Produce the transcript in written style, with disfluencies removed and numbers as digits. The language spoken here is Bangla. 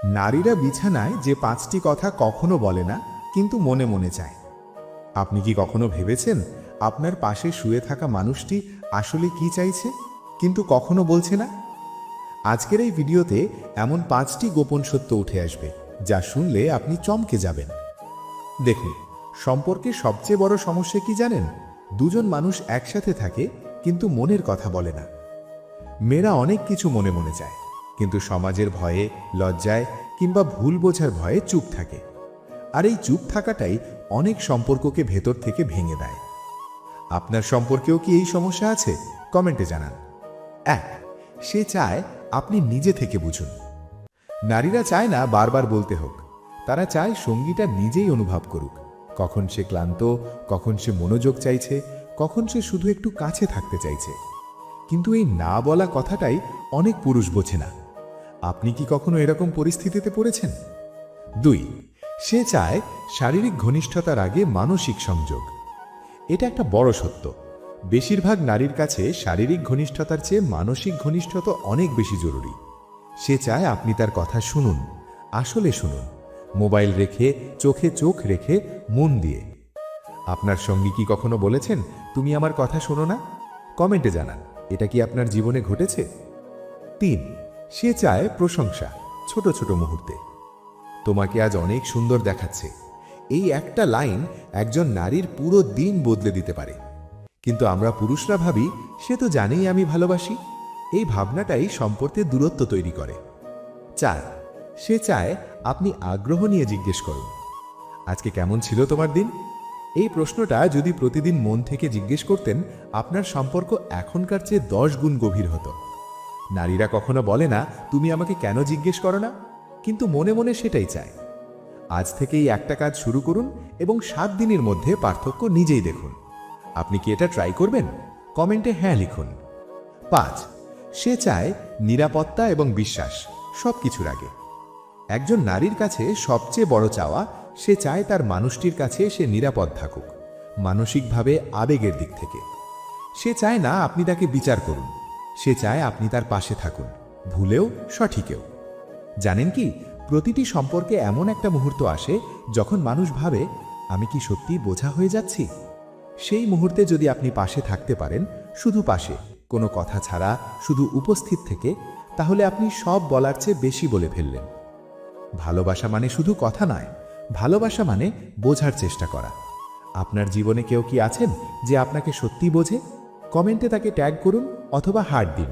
নারীরা বিছানায় যে 5টি কথা কখনো বলে না কিন্তু মনে মনে চায়। আপনি কি কখনো ভেবেছেন আপনার পাশে শুয়ে থাকা মানুষটি আসলে কি চাইছে কিন্তু কখনো বলছে না? আজকের এই ভিডিওতে এমন 5টি গোপন সত্য উঠে আসবে যা শুনলে আপনি চমকে যাবেন। দেখুন, সম্পর্কে সবচেয়ে বড় সমস্যা কি জানেন? দুজন মানুষ একসাথে থাকে কিন্তু মনের কথা বলে না। মেয়েরা অনেক কিছু মনে মনে চায়, কিন্তু সমাজের ভয়ে, লজ্জায় কিংবা ভুল বোঝার ভয়ে চুপ থাকে। আর এই চুপ থাকাটাই অনেক সম্পর্ককে ভেতর থেকে ভেঙে দেয়। আপনার সম্পর্কেও কি এই সমস্যা আছে? কমেন্টে জানান। 1, সে চায় আপনি নিজে থেকে বুঝুন। নারীরা চায় না বারবার বলতে হোক, তারা চায় সঙ্গীটা নিজেই অনুভব করুক। কখন সে ক্লান্ত, কখন সে মনোযোগ চাইছে, কখন সে শুধু একটু কাছে থাকতে চাইছে। কিন্তু এই না বলা কথাটাই অনেক পুরুষ বোঝে না। আপনি কি কখনো এরকম পরিস্থিতিতে পড়েছেন? 2, সে চায় শারীরিক ঘনিষ্ঠতার আগে মানসিক সংযোগ। এটা একটা বড় সত্য। বেশিরভাগ নারীর কাছে শারীরিক ঘনিষ্ঠতার চেয়ে মানসিক ঘনিষ্ঠতা অনেক বেশি জরুরি। সে চায় আপনি তার কথা শুনুন, আসলে শুনুন, মোবাইল রেখে, চোখে চোখ রেখে, মন দিয়ে। আপনার সঙ্গী কি কখনো বলেছেন, তুমি আমার কথা শোনো না? কমেন্টে জানান, এটা কি আপনার জীবনে ঘটেছে? 3, সে চায় প্রশংসা, ছোট ছোট মুহূর্তে। তোমাকে আজ অনেক সুন্দর দেখাচ্ছে। এই একটা লাইন একজন নারীর পুরো দিন বদলে দিতে পারে। কিন্তু আমরা পুরুষরা ভাবি, সে তো জানেই আমি ভালোবাসি। এই ভাবনাটাই সম্পর্কে দূরত্ব তৈরি করে। 4, সে চায় আপনি আগ্রহ নিয়ে জিজ্ঞেস করুন, আজকে কেমন ছিল তোমার দিন? এই প্রশ্নটা যদি প্রতিদিন মন থেকে জিজ্ঞেস করতেন, আপনার সম্পর্ক এখনকার চেয়ে 10 গুণ গভীর হতো। নারীরা কখনো বলে না, তুমি আমাকে কেন জিজ্ঞেস করো না? কিন্তু মনে মনে সেটাই চায়। আজ থেকেই একটা কাজ শুরু করুন এবং 7 দিনের মধ্যে পার্থক্য নিজেই দেখুন। আপনি কি এটা ট্রাই করবেন? কমেন্টে হ্যাঁ লিখুন। 5, সে চায় নিরাপত্তা এবং বিশ্বাস সবকিছুর আগে। একজন নারীর কাছে সবচেয়ে বড় চাওয়া, সে চায় তার মানুষটির কাছে সে নিরাপদ থাকুক, মানসিকভাবে, আবেগের দিক থেকে। সে চায় না আপনি তাকে বিচার করুন, সে চায় আপনি তার পাশে থাকুন, ভুলেও সঠিকেও। জানেন কি, প্রতিটি সম্পর্কে এমন একটা মুহূর্ত আসে যখন মানুষ ভাবে, আমি কি সত্যি বোঝা হয়ে যাচ্ছি? সেই মুহূর্তে যদি আপনি পাশে থাকতে পারেন, শুধু পাশে, কোনো কথা ছাড়া, শুধু উপস্থিত থেকে, তাহলে আপনি সব বলার চেয়ে বেশি বলে ফেললেন। ভালোবাসা মানে শুধু কথা নয়, ভালোবাসা মানে বোঝার চেষ্টা করা। আপনার জীবনে কেউ কি আছেন যে আপনাকে সত্যি বোঝে? কমেন্টে তাকে ট্যাগ করুন অথবা হার্ট দিন।